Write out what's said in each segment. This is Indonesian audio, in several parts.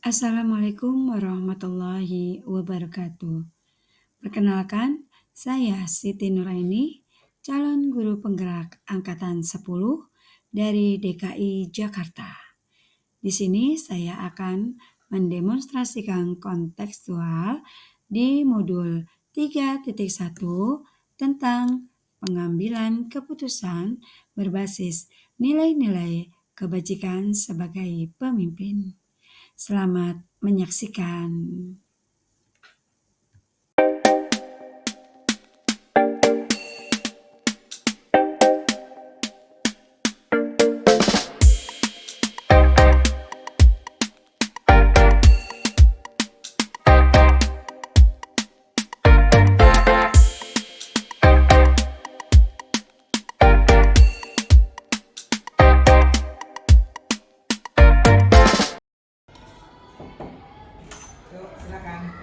Assalamualaikum warahmatullahi wabarakatuh. Perkenalkan, saya Siti Nuraini, calon guru penggerak angkatan 10 dari DKI Jakarta. Di sini saya akan mendemonstrasikan kontekstual di modul 3.1 tentang pengambilan keputusan berbasis nilai-nilai kebajikan sebagai pemimpin. Selamat menyaksikan. Yuk, silakan.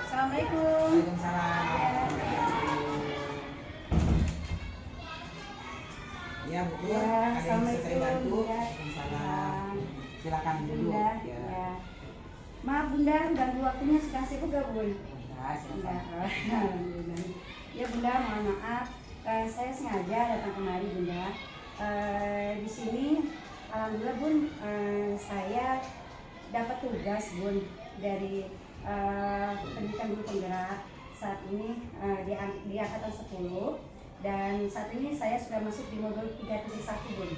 Assalamualaikum. Waalaikumsalam. Ya, Bu. Ya, Ada yang bisa saya bantu? Assalamualaikum. Waalaikumsalam. Silakan dulu. Bunda, Ya. ya. Maaf Bunda, ganggu waktunya sedang sibuk gak Bun? Bunda, silakan. Alhamdulillah. Ya Bunda, mohon maaf. Saya sengaja datang kemari Bunda. Di sini, alhamdulillah Bun, saya dapat tugas Bun dari pendidikan guru penggerak saat ini di angkatan 10, dan saat ini saya sudah masuk di modul 3.1 Bun,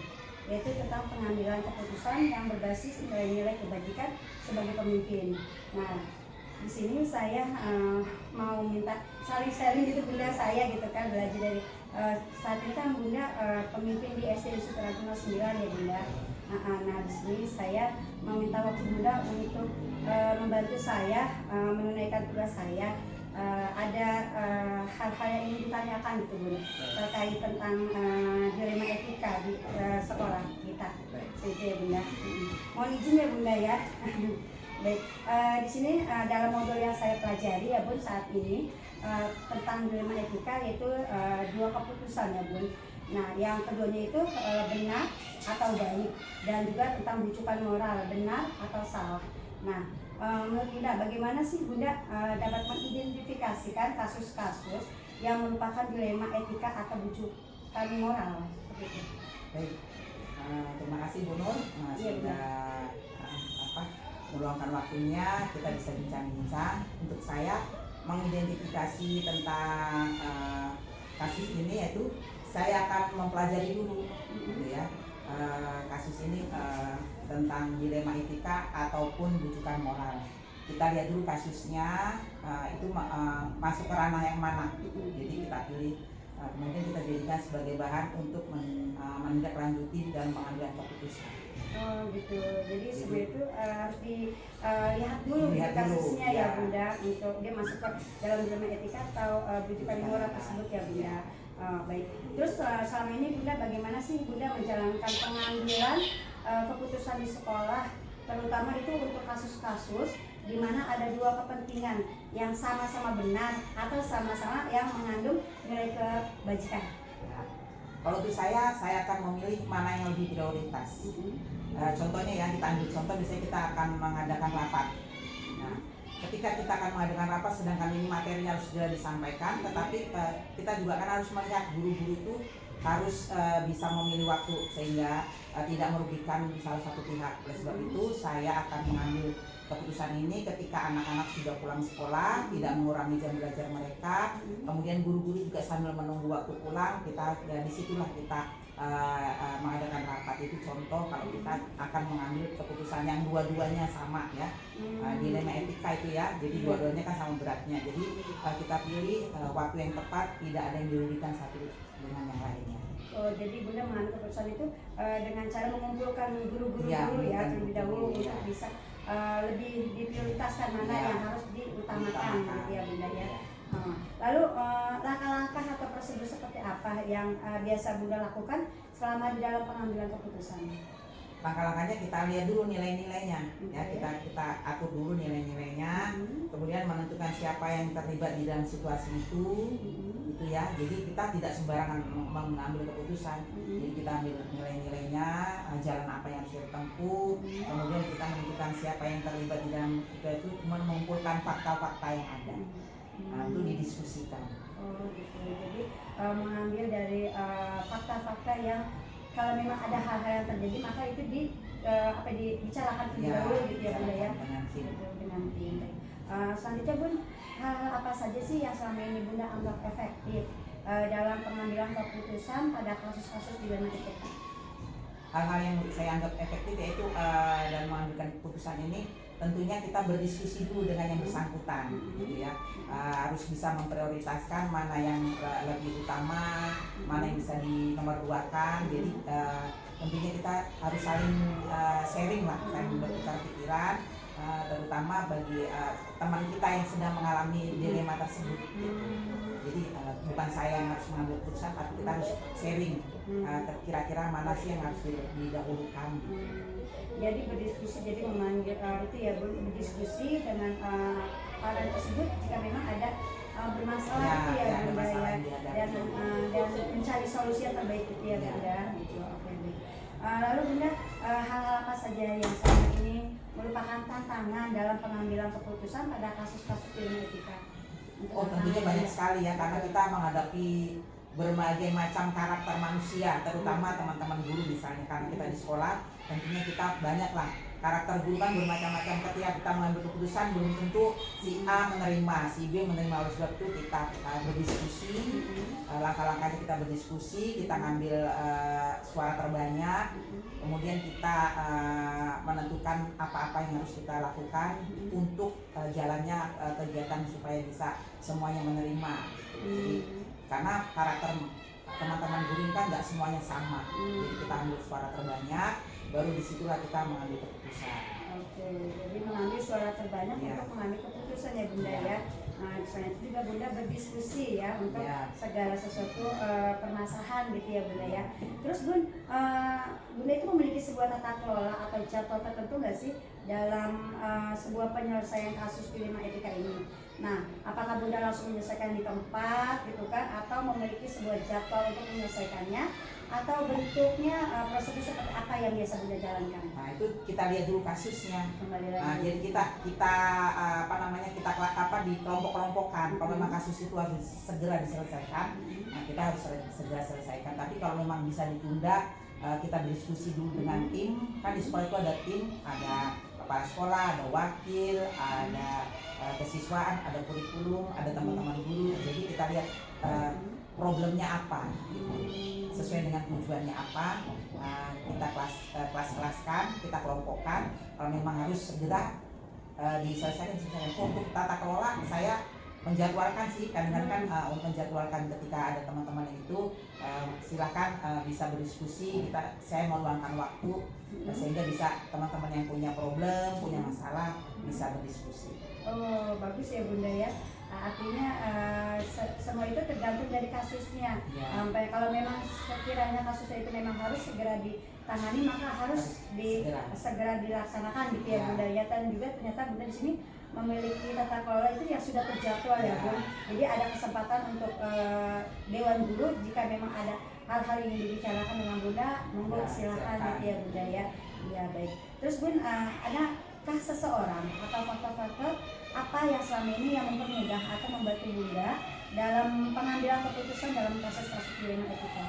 yaitu tentang pengambilan keputusan yang berbasis nilai-nilai kebajikan sebagai pemimpin. Nah, di sini saya mau minta sharing gitu Bunda, saya gitu kan belajar dari saat ini kan Bunda pemimpin di SD Sutaraguna 9 ya Bunda. Nah, di sini saya meminta waktu Bunda untuk membantu saya menunaikan tugas saya. Ada hal-hal yang ingin ditanyakan gitu Bunda, terkait tentang dilema etika di sekolah kita. Seperti ya Bunda. Mohon izin ya Bunda ya. Baik, di sini dalam modul yang saya pelajari ya Bun saat ini tentang dilema etika, yaitu dua keputusan ya Bun. Nah, yang keduanya itu benar atau baik, dan juga tentang bujukan moral, benar atau salah. Nah, menurut Bunda, bagaimana sih Bunda dapat mengidentifikasikan kasus-kasus yang merupakan dilema etika atau bujukan moral seperti itu? Baik. Terima kasih Bu Nur. Sudah meluangkan waktunya kita bisa bincang-bincang. Untuk saya mengidentifikasi tentang kasus ini, yaitu saya akan mempelajari dulu gitu ya, kasus ini tentang dilema etika ataupun bujukan moral. Kita lihat dulu kasusnya itu masuk ke ranah yang mana. Jadi kita pilih, kemudian kita jadikan sebagai bahan untuk menindaklanjuti dan mengambil keputusan. Oh gitu. Jadi sebenarnya itu harus dilihat dulu kasusnya ya Bunda, untuk dia masuk ke dalam dilema etika atau bujukan moral tersebut ya Bunda. Baik. Terus selama ini Bunda bagaimana sih Bunda menjalankan pengambilan keputusan di sekolah, terutama itu untuk kasus-kasus di mana ada dua kepentingan yang sama-sama benar atau sama-sama yang mengandung nilai kebajikan? Ya. Kalau untuk saya akan memilih mana yang lebih prioritas. Contohnya ya, kita ambil contoh, misalnya kita akan mengadakan rapat. Nah, ketika kita akan mengadakan rapat, sedangkan ini materi harus sudah disampaikan, tetapi kita juga kan harus melihat guru-guru itu harus bisa memilih waktu sehingga tidak merugikan salah satu pihak. Oleh sebab itu saya akan mengambil keputusan ini ketika anak-anak sudah pulang sekolah, tidak mengurangi jam belajar mereka, kemudian guru-guru juga sambil menunggu waktu pulang, kita ya disitulah kita mengadakan rapat. Itu contoh kalau kita akan mengambil keputusan yang dua-duanya sama ya, dilema etika itu ya, jadi dua-duanya kan sama beratnya, jadi kita pilih waktu yang tepat, tidak ada yang dirugikan satu dengan yang lainnya. Oh, jadi Bunda mengambil keputusan itu dengan cara mengumpulkan guru-guru ya, dulu ya terlebih dahulu ya, untuk bisa lebih diprioritaskan mana ya, yang harus diutamakan gitu ya Bunda ya. Lalu langkah-langkah atau prosedur seperti apa yang biasa Bunda lakukan selama di dalam pengambilan keputusan? Langkah-langkahnya kita lihat dulu nilai-nilainya ya, kita atur dulu nilai-nilainya, kemudian menentukan siapa yang terlibat di dalam situasi itu gitu ya. Jadi kita tidak sembarangan mengambil keputusan, jadi kita ambil nilai-nilainya, jalan apa yang harus kita tempuh, kemudian kita menentukan siapa yang terlibat di dalam itu mengumpulkan fakta-fakta yang ada. Nah, itu didiskusikan. Oh gitu. Jadi mengambil dari fakta-fakta yang kalau memang ada hal-hal yang terjadi maka itu dibicarakan terlebih dahulu gitu ya Bunda ya. Dengan tim. Selanjutnya Bun, hal apa saja sih yang selama ini Bunda anggap efektif dalam pengambilan keputusan pada kasus-kasus di dalam ITK? Hal-hal yang saya anggap efektif yaitu dalam mengambilkan keputusan ini tentunya kita berdiskusi dulu dengan yang bersangkutan, gitu ya. Harus bisa memprioritaskan mana yang lebih utama, mana yang bisa dinomorduakan. Jadi tentunya kita harus saling sharing lah, saling bertukar pikiran, terutama bagi teman kita yang sedang mengalami dilema tersebut. Jadi bukan saya yang harus mengambil keputusan, tapi kita harus sharing kira-kira mana sih yang harus didahulukan. Jadi berdiskusi, jadi memanggil itu ya berdiskusi dengan orang tersebut jika memang ada bermasalah itu ya Bunda ya, dan mencari solusi yang terbaik itu ya Bunda. Gitu. Oke. Lalu Bunda, hal-hal apa saja yang selama ini merupakan tantangan dalam pengambilan keputusan pada kasus-kasus ilmu etika? Oh tentunya banyak sekali ya, karena kita menghadapi berbagai macam karakter manusia, terutama teman-teman guru misalnya, karena kita di sekolah tentunya kita banyak lah karakter guru kan bermacam-macam. Ketika kita mengambil keputusan belum tentu si A menerima, si B menerima. Oleh sebab itu kita berdiskusi, langkah-langkahnya kita berdiskusi, kita ngambil suara terbanyak, kemudian kita menentukan apa-apa yang harus kita lakukan untuk jalannya kegiatan supaya bisa semuanya menerima. Jadi, karena karakter teman-teman guru kan nggak semuanya sama, jadi kita ambil suara terbanyak, baru disitulah kita mengambil keputusan. Oke, jadi mengambil suara terbanyak untuk mengambil keputusan ya Bunda ya. Nah, selain itu juga Bunda berdiskusi ya untuk segala sesuatu permasalahan gitu ya Bunda ya. Terus Bunda itu memiliki sebuah tata kelola atau jadwal tertentu nggak sih dalam sebuah penyelesaian kasus dilema etika ini? Nah, apakah Bunda langsung menyelesaikan di tempat gitu kan, atau memiliki sebuah jadwal untuk menyelesaikannya, atau bentuknya prosedur seperti apa yang biasa Bunda jalankan? Nah itu kita lihat dulu kasusnya. Jadi kita di kelompok-kelompokkan. Kalau memang kasus itu harus segera diselesaikan, nah kita harus segera selesaikan. Tapi kalau memang bisa ditunda, kita berdiskusi dulu dengan tim. Kan di sekolah itu ada tim, ada kepala sekolah, ada wakil, ada kesiswaan, ada kurikulum, ada teman-teman guru. Jadi kita lihat problemnya apa, sesuai dengan tujuannya apa, kita kelas-kelaskan, kita kelompokkan. Kalau memang harus segera diselesaikan. Untuk tata kelola saya menjadwalkan sih, kadang-kadang untuk menjadwalkan ketika ada teman-teman itu silakan bisa berdiskusi, saya meluangkan waktu sehingga bisa teman-teman yang punya problem, punya masalah bisa berdiskusi. Oh bagus ya Bunda ya. Artinya semua itu tergantung dari kasusnya. Kalau memang sekiranya kasusnya itu memang harus segera ditangani, maka harus segera dilaksanakan gitu ya Bunda ya. Dan juga ternyata Bunda di sini memiliki tata kelola itu yang sudah terjadwal ya Bun. Jadi ada kesempatan untuk Dewan Guru jika memang ada hal-hal yang dibicarakan dengan Bunda, monggo silakan gitu ya Bunda ya. Iya baik. Terus Bun, adakah seseorang atau faktor-faktor apa yang selama ini yang mempermudah atau membantu Bunda dalam pengambilan keputusan dalam kasus-kasus dilema etika?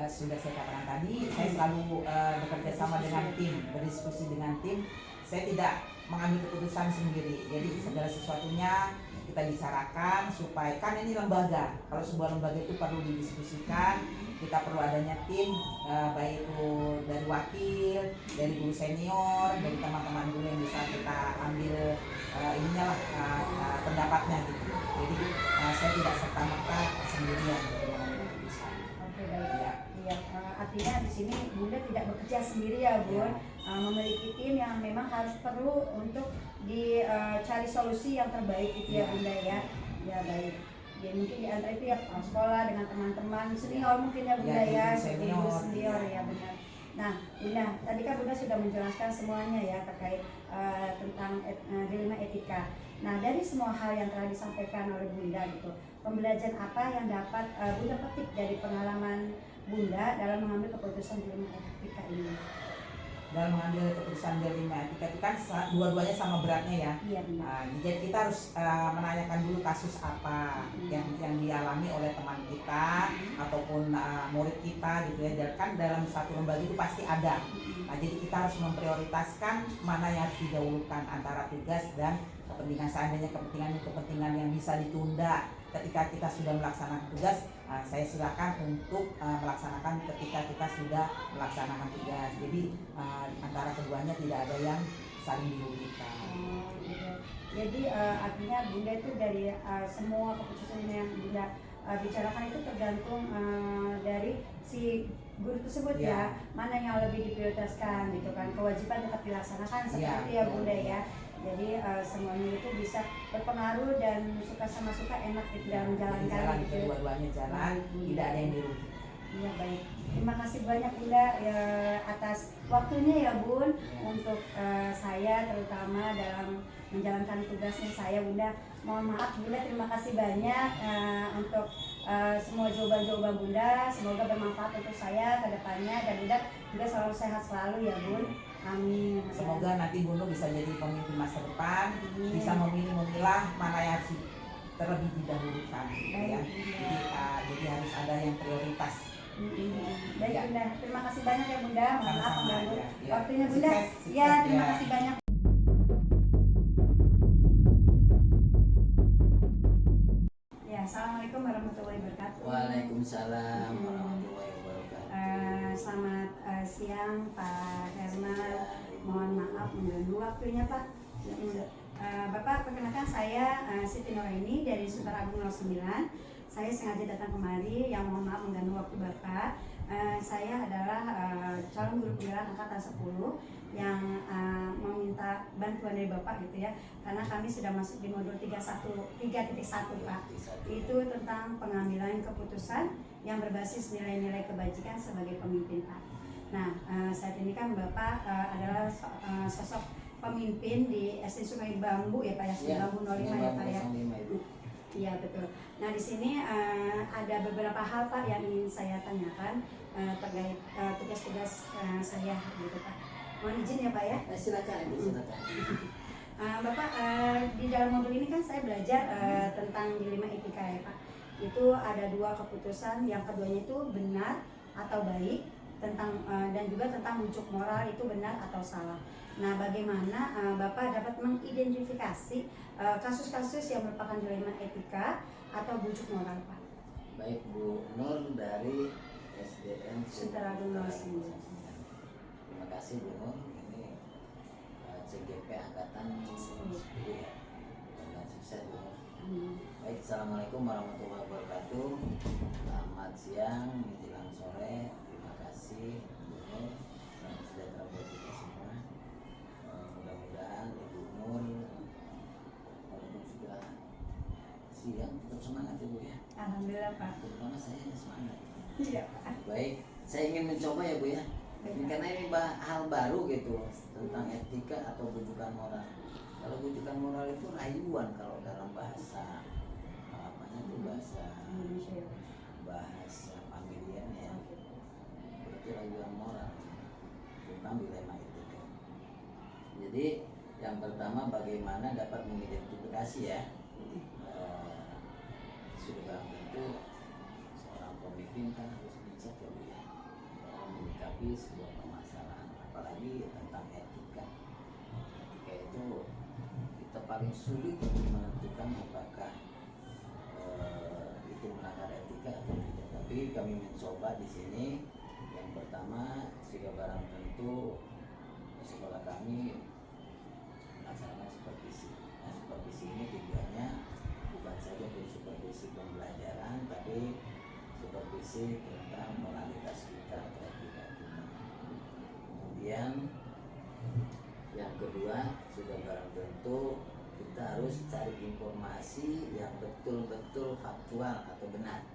Sudah saya katakan tadi, saya selalu bekerja sama dengan tim, berdiskusi dengan tim. Saya tidak mengambil keputusan sendiri, jadi segala sesuatunya kita bicarakan supaya, kan ini lembaga, kalau sebuah lembaga itu perlu didiskusikan, kita perlu adanya tim, baik itu dari wakil, dari guru senior, dari teman-teman guru yang bisa kita ambil pendapatnya gitu. Jadi saya tidak serta-merta sendirian. Oke baik ya. Artinya di sini Bunda tidak bekerja sendiri ya Bun, memiliki tim yang memang harus perlu untuk dicari solusi yang terbaik itu ya Bunda ya. Ya baik. Ya mungkin di antara itu ya kepala sekolah dengan teman-teman senior mungkin ya Bunda ya, senior ya benar. Nah Bunda, tadi kan Bunda sudah menjelaskan semuanya ya terkait tentang dilema etika. Nah dari semua hal yang telah disampaikan oleh Bunda gitu, pembelajaran apa yang dapat Bunda petik dari pengalaman Bunda dalam mengambil keputusan dilema etika ini? dalam mengambil keputusan di lima etika itu kan dua-duanya sama beratnya ya. Iya benar. Jadi kita harus menanyakan dulu kasus apa yang dialami oleh teman kita ataupun murid kita gitu ya. Dan kan dalam satu lembaga itu pasti ada. Jadi kita harus memprioritaskan mana yang harus didahulukan antara tugas dan kepentingan. Seandainya kepentingan yang bisa ditunda ketika kita sudah melaksanakan tugas, saya silakan untuk melaksanakan ketika kita sudah melaksanakan tugas. Jadi antara keduanya tidak ada yang saling dirugikan. Jadi artinya Bunda itu dari semua keputusan yang Bunda bicarakan itu tergantung dari si guru tersebut ya, mana yang lebih diprioritaskan gitu kan, kewajiban tetap dilaksanakan seperti ya Bunda ya. Jadi semuanya itu bisa berpengaruh dan suka sama suka enak gitu dalam menjalankan gitu. Dua-duanya jalan, tidak ada yang dirugikan. Iya baik. Terima kasih banyak Bunda ya, atas waktunya ya Bun untuk saya terutama dalam menjalankan tugasnya saya Bunda. Mohon maaf Bunda, terima kasih banyak untuk semua jawaban-jawaban Bunda. Semoga bermanfaat untuk saya ke depannya dan Bunda juga selalu sehat selalu ya Bun. Amin. Semoga nanti Bunda bisa jadi pemimpin masa depan, bisa memilah mana yang harus terlebih didahulukan ya. Jadi harus ada yang prioritas. Baik Bunda, terima kasih banyak ya Bunda. Mohon maaf mengganggu waktunya Bunda. Sukses, Ya, terima kasih banyak. Ya, assalamualaikum warahmatullahi wabarakatuh. Waalaikumsalam warahmatullahi wabarakatuh. Selamat siang Pak Herman. Mohon maaf mengganggu waktunya Pak. Bapak, perkenalkan saya Siti Nuraini dari Sunter Agung 09. Saya sengaja datang kemari, yang mohon maaf mengganggu waktu Bapak. Saya adalah calon guru penggerak angkatan 10 yang meminta bantuan dari Bapak gitu ya. Karena kami sudah masuk di modul 3.1 Pak. Itu tentang pengambilan keputusan yang berbasis nilai-nilai kebajikan sebagai pemimpin Pak. Nah, saat ini kan Bapak adalah sosok pemimpin di SD Sungai Bambu ya Pak ya, Sungai Bambu 05 ya Pak ya. Iya betul. Nah di sini ada beberapa hal Pak yang ingin saya tanyakan terkait tugas-tugas saya gitu Pak. Mohon izin ya Pak ya. Silakan Ibu, silakan. Bapak di dalam modul ini kan saya belajar tentang dilema etika ya Pak. Itu ada dua keputusan, yang keduanya itu benar atau baik tentang dan juga tentang bujuk moral itu benar atau salah. Nah, bagaimana Bapak dapat mengidentifikasi kasus-kasus yang merupakan dilema etika atau bujuk moral, Pak? Baik Bu Nur dari SDN Sunter Agung 09. Terima kasih Bu Nur. Ini CGP angkatan 10 ya. Dengan sukses Bu Nur. Baik, assalamualaikum warahmatullahi wabarakatuh. Selamat siang menjelang sore. Terima kasih Bu Nur. Salam sejahtera buat kita semua. Mudah-mudahan Ibu Nur walaupun sudah siang tetap semangat Ibu ya. Alhamdulillah Pak. Terutama saya semangat. Iya Pak. Baik, saya ingin mencoba ya Bu ya. Karena ini hal baru gitu tentang etika atau bujukan moral. Kalau bujukan moral itu rayuan kalau dalam bahasa apanya itu bahasa familiar ya. Berarti rayuan moral tentang dilema etika. Jadi yang pertama bagaimana dapat mengidentifikasi ya. Sudah barang tentu seorang pemimpin kan harus bijak ya Bu ya dalam menyikapi sebuah permasalahan, apalagi tentang etika. Etika itu kita paling sulit untuk menentukan apakah itu melanggar etika atau tidak. Tapi kami mencoba di sini. Yang pertama sudah barang tentu di sekolah kami melaksanakan supervisi. Nah, supervisi ini tujuannya bukan saja untuk supervisi pembelajaran, tapi supervisi tentang moralitas kita atau etika kita. Kemudian yang kedua sudah barang tentu kita harus cari informasi yang betul-betul faktual atau benar.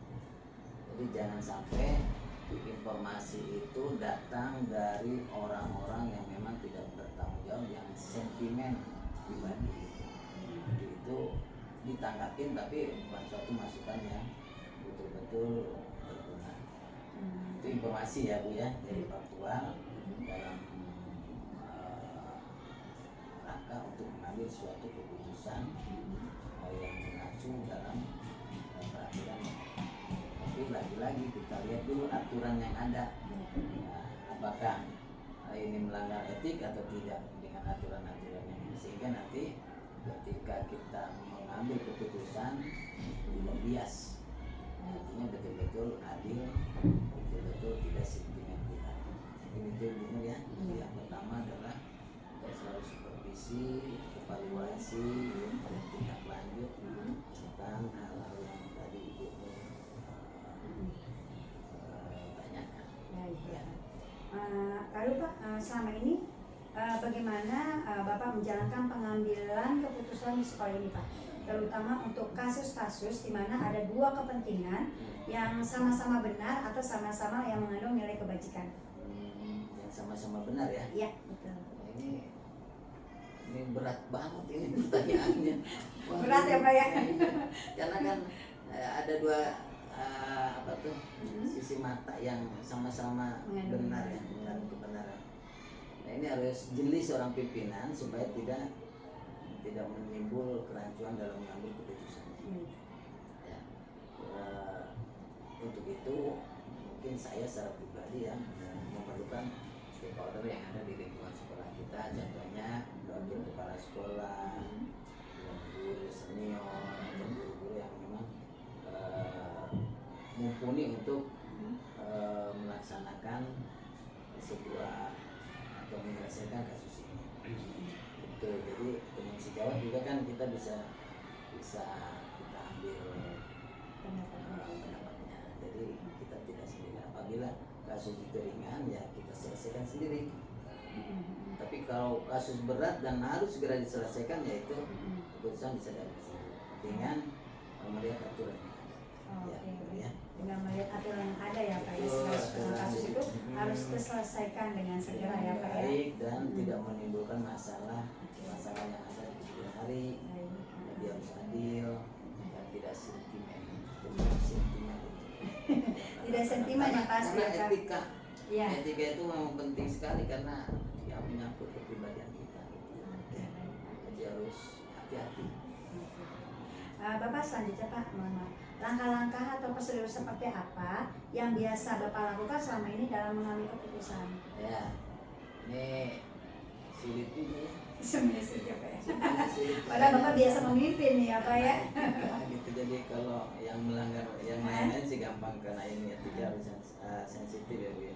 Jadi jangan sampai informasi itu datang dari orang-orang yang memang tidak bertanggung jawab, yang sentimen pribadi. Jadi itu ditanggapin tapi bukan suatu masukan yang betul-betul berguna. Itu informasi ya Bu ya, jadi faktual dalam mengambil suatu keputusan yang mengacu dalam peraturan. Tapi lagi-lagi kita lihat dulu aturan yang ada. Nah, apakah ini melanggar etik atau tidak dengan aturan-aturan yang ini, sehingga nanti ketika kita mengambil keputusan tidak bias, artinya betul-betul adil, betul-betul tidak sentimen pribadi. Ini itu benar ya. Yang pertama adalah kita selalu supervisi, evaluasi, dan tindak lanjut tentang hal-hal yang tadi Ibu tanyakan. Baik, ya. Lalu Pak, selama ini bagaimana Bapak menjalankan pengambilan keputusan di sekolah ini Pak? Terutama untuk kasus-kasus di mana ada dua kepentingan yang sama-sama benar atau sama-sama yang mengandung nilai kebajikan. Yang sama-sama benar ya? Iya, betul. Ini berat banget ini pertanyaannya. Berat ya Pak ya? Karena kan ada dua sisi mata yang sama-sama benar ya, mengandung kebenaran. Nah, ini harus jeli seorang pimpinan supaya tidak menimbul kerancuan dalam mengambil keputusan. Ya. Untuk itu mungkin saya secara pribadi ya memerlukan stakeholder yang ada di lingkungan sekolah kita, contohnya wakil kepala sekolah, guru senior, dan guru-guru yang memang mumpuni untuk melaksanakan sebuah atau menyelesaikan kasus ini. Itu jadi dengan sejawat juga kan kita bisa kita ambil pendapatnya. Jadi kita tidak sendiri. Apabila kasus itu ringan ya kita selesaikan sendiri. Tapi kalau kasus berat dan harus segera diselesaikan yaitu keputusan bisa diambil sendiri dengan melihat aturan. Ya. Dengan melihat aturan yang ada ya Pak ya, kasus itu harus diselesaikan dengan segera ya Pak ya. Baik dan tidak menimbulkan masalah yang ada di kemudian hari. Jadi harus adil dan tidak sentimen. Tidak sentimen ya pasti ya Pak. Etika. Ya. Etika itu memang penting sekali karena yang menyangkut kepribadian kita. Jadi harus hati-hati. Bapak selanjutnya Pak, mohon maaf. Langkah-langkah atau prosedur seperti apa yang biasa Bapak lakukan selama ini dalam mengambil keputusan? Ya, ini sulit juga ya. Sebenarnya Pak ya. Sulit. Padahal Bapak biasa memimpin nih ya Pak ya. Nah, gitu. Jadi kalau yang melanggar yang lain-lain sih gampang karena ini etika harus sensitif ya Bu ya.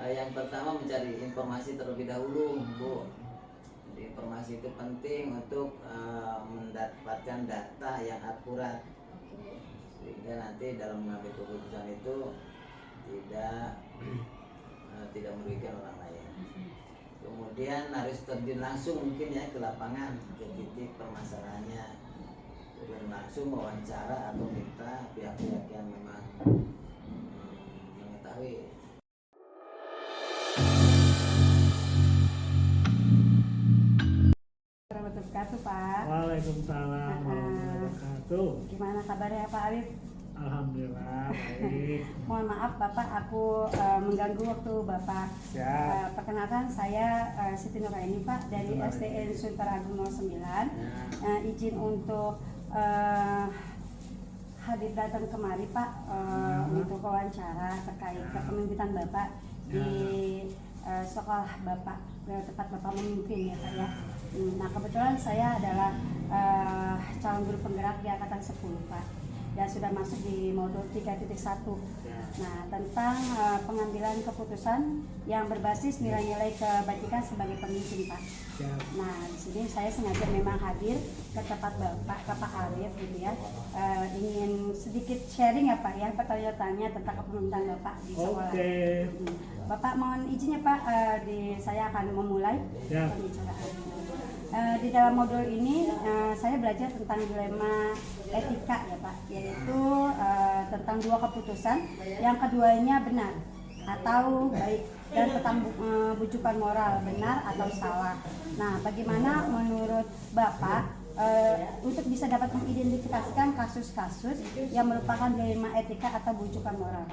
Yang pertama mencari informasi terlebih dahulu Bu. Jadi informasi itu penting untuk mendapatkan data yang akurat sehingga nanti dalam mengambil keputusan itu tidak merugikan orang lain. Kemudian harus terjun langsung mungkin ya ke lapangan, ke titik permasalahannya, turun langsung wawancara atau minta pihak-pihak yang memang mengetahui. Wabarakatuh Pak. Waalaikumsalam warahmatullahi wabarakatuh. Gimana kabarnya Pak Arif? Alhamdulillah baik. Mohon maaf Bapak, aku mengganggu waktu Bapak. Siap. Perkenalkan saya Siti Nuraini Pak dari SDN Sunter Agung 09. Izin untuk hadir datang kemari Pak untuk wawancara terkait kepemimpinan Bapak di sekolah Bapak, tempat Bapak memimpin ya Pak ya. Nah kebetulan saya adalah calon guru penggerak di angkatan 10 Pak, dan sudah masuk di modul 3.1. Nah tentang pengambilan keputusan yang berbasis nilai-nilai kebajikan sebagai pemimpin Pak. Nah di sini saya sengaja memang hadir ke tempat Bapak Arif gitu ya, ingin sedikit sharing ya Pak ya, bertanya-tanya tentang kepemimpinan Bapak di sekolah. Bapak mohon izin ya Pak, saya akan memulai pembicaraan. Di dalam modul ini saya belajar tentang dilema etika ya Pak, yaitu tentang dua keputusan yang keduanya benar atau baik, dan tentang bujukan moral benar atau salah. Nah bagaimana menurut Bapak untuk bisa dapat mengidentifikasikan kasus-kasus yang merupakan dilema etika atau bujukan moral?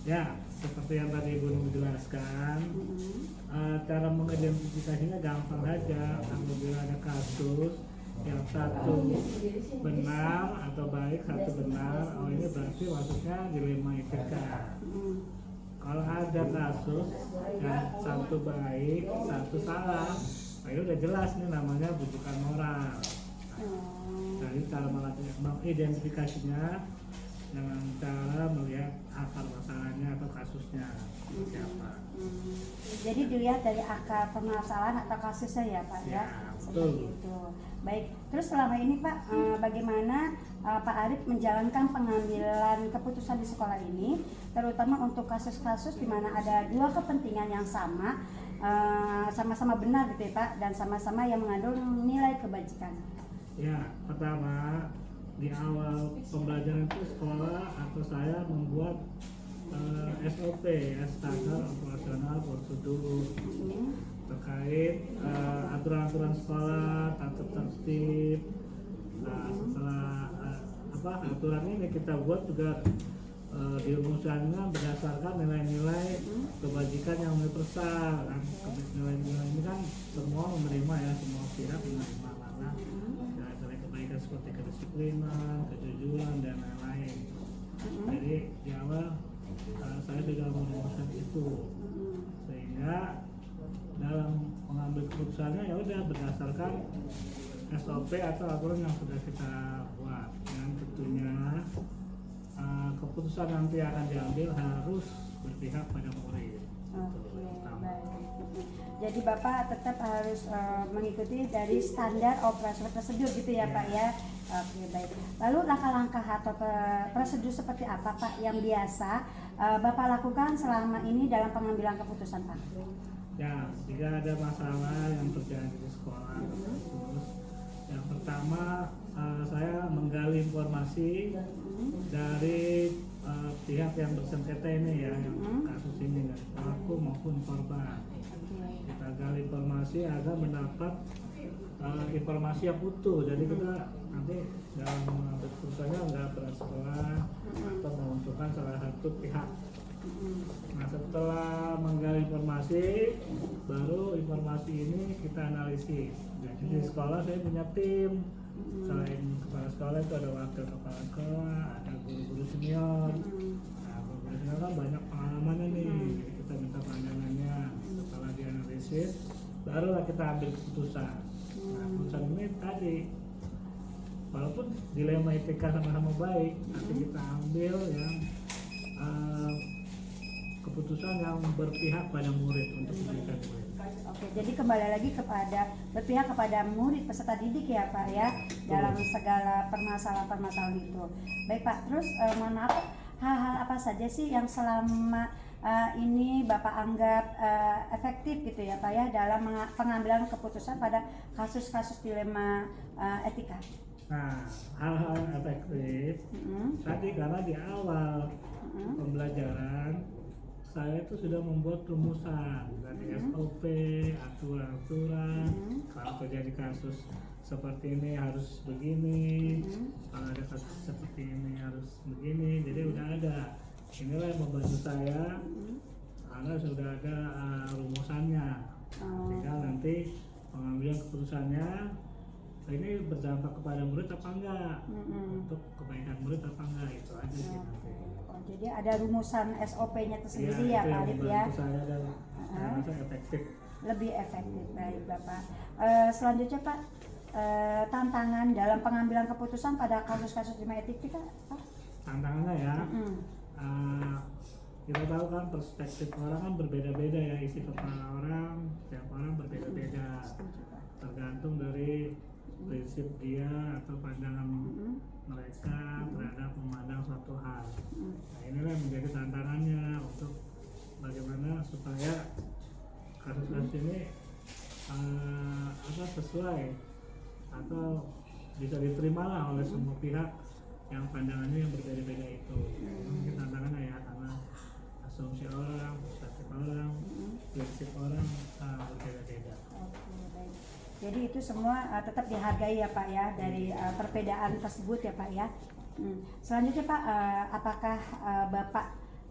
Ya, seperti yang tadi Ibu menjelaskan, cara mengidentifikasinya gampang saja. Apabila ada kasus yang satu benar atau baik, satu benar, oh ini berarti maksudnya dilema etika. Kalau ada kasus yang satu baik, satu salah, nah itu udah jelas nih namanya bujukan moral. Jadi cara mengidentifikasinya dengan cara melihat akar masalahnya atau kasusnya seperti apa. Jadi dilihat dari akar permasalahan atau kasusnya ya Pak ya. Seperti betul. itu. Baik. Terus selama ini Pak, bagaimana Pak Arif menjalankan pengambilan keputusan di sekolah ini, terutama untuk kasus-kasus di mana ada dua kepentingan yang sama, sama-sama benar gitu ya Pak, dan sama-sama yang mengandung nilai kebajikan. Ya, pertama di awal pembelajaran itu sekolah atau saya membuat SOP ya, standar operasional prosedur terkait aturan-aturan sekolah, tata tertib. Nah, setelah aturan ini kita buat juga dirumuskannya berdasarkan nilai-nilai kebajikan yang universal. Kan? Nilai-nilai ini kan semua menerima ya, semua pihak menerima mana nilai kebaikan seperti kedisiplinan, kejujuran dan lain-lain. Jadi di awal saya sudah merumuskan itu, sehingga dalam mengambil keputusannya ya udah berdasarkan SOP atau aturan yang sudah kita buat. Dan tentunya keputusan nanti akan diambil harus berpihak pada murid. Oke, baik. Jadi Bapak tetap harus mengikuti dari standar operasional prosedur gitu ya Pak ya. Oke, baik. Lalu langkah-langkah atau prosedur seperti apa Pak yang biasa Bapak lakukan selama ini dalam pengambilan keputusan Pak? Ya, jika ada masalah yang terjadi di sekolah, terus yang pertama saya menggali informasi dari pihak yang bersengketa ini ya, yang kasus ini dari pelaku maupun korban. Kita gali informasi agar mendapat informasi yang utuh. Jadi kita nanti dalam mengambil keputusannya nggak bersekolah atau menguntungkan salah satu pihak. Nah, setelah menggali informasi, baru informasi ini kita analisis. Jadi di sekolah saya punya tim. Selain kepala sekolah itu ada wakil kepala sekolah, ada guru-guru senior. Nah, guru-guru senior kan banyak pengalamannya nih. Jadi kita minta pandangannya. Setelah dianalisis, barulah kita ambil keputusan. Nah, keputusan ini tadi, walaupun dilema etika sama-sama baik, nanti kita ambil yang keputusan yang berpihak pada murid untuk pendidikan murid. Oke, jadi kembali lagi kepada berpihak kepada murid peserta didik ya Pak ya, dalam segala permasalahan itu. Baik Pak, terus mohon maaf, hal-hal apa saja sih yang selama ini Bapak anggap efektif gitu ya Pak ya dalam pengambilan keputusan pada kasus-kasus dilema etika? Nah, hal-hal yang efektif tadi karena di awal pembelajaran saya itu sudah membuat rumusan dari SOP, aturan-aturan. Kalau terjadi kasus seperti ini harus begini, kalau ada kasus seperti ini harus begini. Jadi udah ada. Inilah yang membantu saya karena sudah ada rumusannya. Tinggal nanti pengambilan keputusannya ini berdampak kepada murid apa enggak, untuk kebaikan murid apa enggak, itu aja sih nanti. Jadi ada rumusan SOP-nya tersendiri ya Pak Arif ya. Saya dan rasa efektif. Lebih efektif, baik Bapak. Selanjutnya Pak, tantangan dalam pengambilan keputusan pada kasus-kasus dilema etika Pak? Tantangannya ya, kita tahu kan perspektif orang kan berbeda-beda ya, isi kepala orang, setiap orang berbeda-beda. Tergantung dari prinsip dia atau pandangan mereka terhadap memandang suatu hal. Nah, inilah menjadi tantangannya untuk bagaimana supaya kasus-kasus ini sesuai atau bisa diterima lah oleh semua pihak yang pandangannya yang berbeda-beda itu. Ini tantangannya ya, karena asumsi orang, perspektif orang, prinsip orang berbeda-beda. Jadi itu semua tetap dihargai ya Pak ya dari perbedaan tersebut ya Pak ya. Selanjutnya Pak, apakah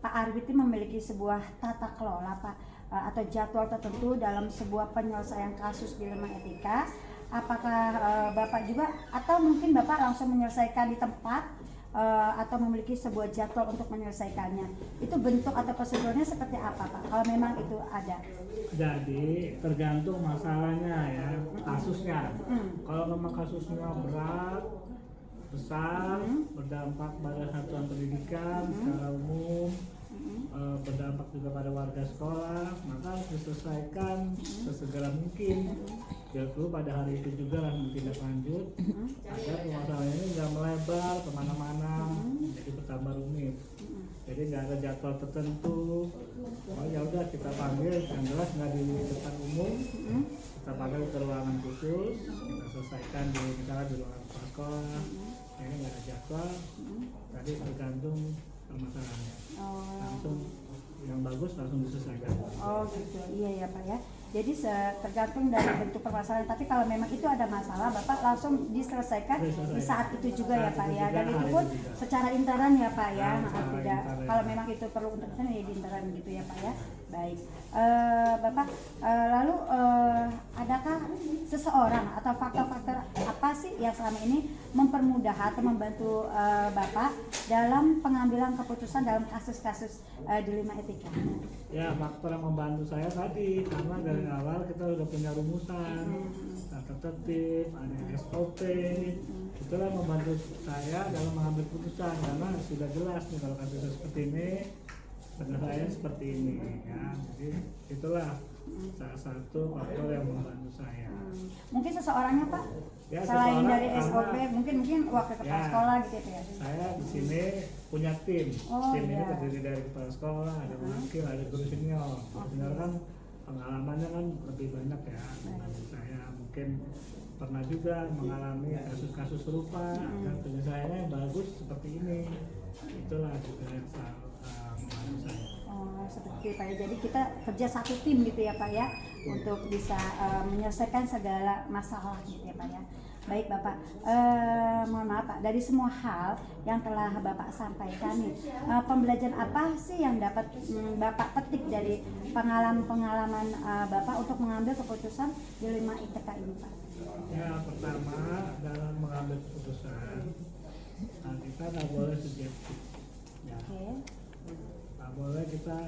Pak Arif itu memiliki sebuah tata kelola Pak atau jadwal tertentu dalam sebuah penyelesaian kasus dilema etika? Apakah Bapak juga atau mungkin Bapak langsung menyelesaikan di tempat atau memiliki sebuah jadwal untuk menyelesaikannya? Itu bentuk atau prosedurnya seperti apa Pak? Kalau memang itu ada. Jadi tergantung masalahnya ya, kasusnya. Kalau memang kasusnya berat, besar, berdampak pada satuan pendidikan secara umum, berdampak juga pada warga sekolah, maka harus diselesaikan sesegera mungkin. Biar perlu pada hari itu juga lah tindak lanjut agar permasalahan ini nggak melebar kemana-mana, jadi bertambah rumit. Jadi nggak ada jadwal tertentu. Oh ya udah kita panggil, yang jelas nggak di depan umum, kita panggil ke ruangan khusus, kita selesaikan di misalnya di ruangan kepala sekolah. Ini nggak ada jadwal, tadi tergantung permasalahannya. Langsung yang bagus langsung diselesaikan. Oh gitu, iya ya Pak ya. Jadi tergantung dari bentuk permasalahan. Tapi kalau memang itu ada masalah, Bapak langsung diselesaikan di saat itu juga ya Pak ya. Dan itu pun secara intern ya Pak ya. Tidak kalau memang itu perlu untuk ya di intern gitu ya Pak ya. Baik, Bapak. Lalu adakah seseorang atau faktor-faktor apa sih yang selama ini mempermudah atau membantu Bapak dalam pengambilan keputusan dalam kasus-kasus dilema etika? Ya, faktor yang membantu saya tadi, karena dari awal kita udah punya rumusan, tata tertib, ada SOP, itulah yang membantu saya dalam mengambil keputusan, karena sudah jelas nih kalau kasusnya seperti ini, penyelesaiannya seperti ini, ya. Jadi itulah salah satu faktor yang membantu saya. Mungkin seseorangnya Pak, Ya, selain dari SOP, karena, mungkin wakil kepala ya, sekolah gitu ya Pak ya. Saya di sini punya tim. Tim ini iya. terdiri dari kepala sekolah, ada wakil, ada guru senior. Guru senior kan pengalamannya kan lebih banyak ya dibanding saya. Mungkin pernah juga mengalami kasus-kasus serupa dan penyelesaiannya yang bagus seperti ini. Itulah juga yang membantu saya. Oh, seperti itu Pak ya. Jadi kita kerja satu tim gitu ya Pak ya, untuk bisa menyelesaikan segala masalah gitu ya Pak ya. Baik Bapak, mohon maaf Pak, dari semua hal yang telah Bapak sampaikan nih, pembelajaran apa sih yang dapat Bapak petik dari pengalaman Bapak untuk mengambil keputusan dilema etika ini Pak? Ya, pertama dalam mengambil keputusan, kita nggak boleh subjektif. Ya. Nggak boleh kita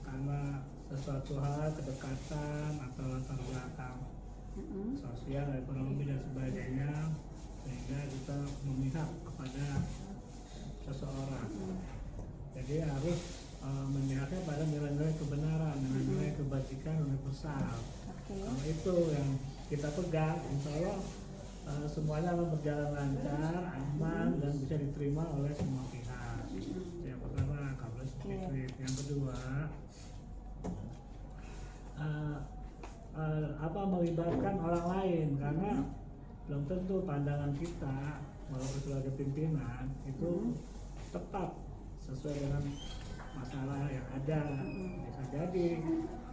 karena sesuatu hal, kedekatan atau latar belakang sosial, ekonomi dan sebagainya, sehingga kita memihak kepada seseorang. Jadi harus memihaknya pada nilai-nilai kebenaran, nilai-nilai kebajikan universal. Kalau itu yang kita pegang, insya Allah semuanya akan berjalan lancar, aman, dan bisa diterima oleh semua pihak. Yang pertama, kalau seperti itu. Yang kedua, melibatkan orang lain, karena belum tentu pandangan kita walaupun sebagai pimpinan itu tepat sesuai dengan masalah yang ada. Bisa jadi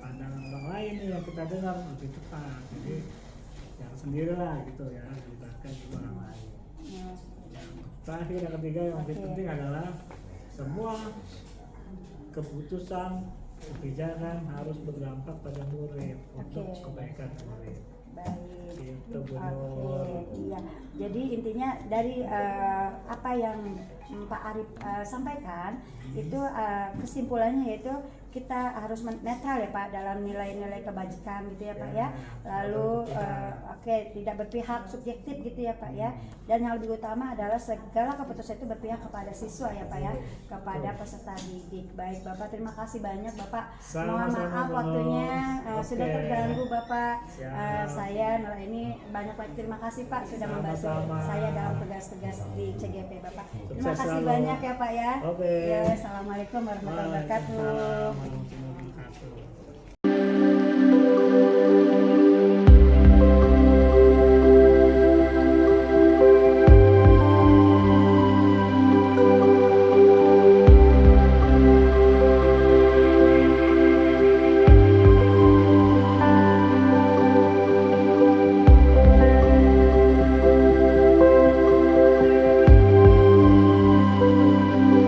pandangan orang lain yang kita dengar lebih tepat, jadi yang sendirilah gitu ya, melibatkan juga orang lain. Yang terakhir, yang ketiga yang lebih penting adalah semua keputusan kebijakan harus berdampak pada murid untuk kebaikan murid. Baik. Itu Iya. Jadi intinya dari apa yang Pak Arif sampaikan itu kesimpulannya yaitu kita harus netral ya Pak dalam nilai-nilai kebajikan gitu ya Pak ya. Lalu tidak berpihak subjektif gitu ya Pak ya. Dan yang lebih utama adalah segala keputusan itu berpihak kepada siswa ya Pak ya, kepada peserta didik. Baik Bapak, terima kasih banyak Bapak. Mohon maaf waktunya sudah terganggu Bapak. Saya Nora ini banyak lagi terima kasih Pak sudah membantu saya dalam tugas-tugas di CGP Bapak. Terima kasih banyak ya Pak ya. Ya, assalamualaikum warahmatullahi wabarakatuh. Warahmatullahi wabarakatuh.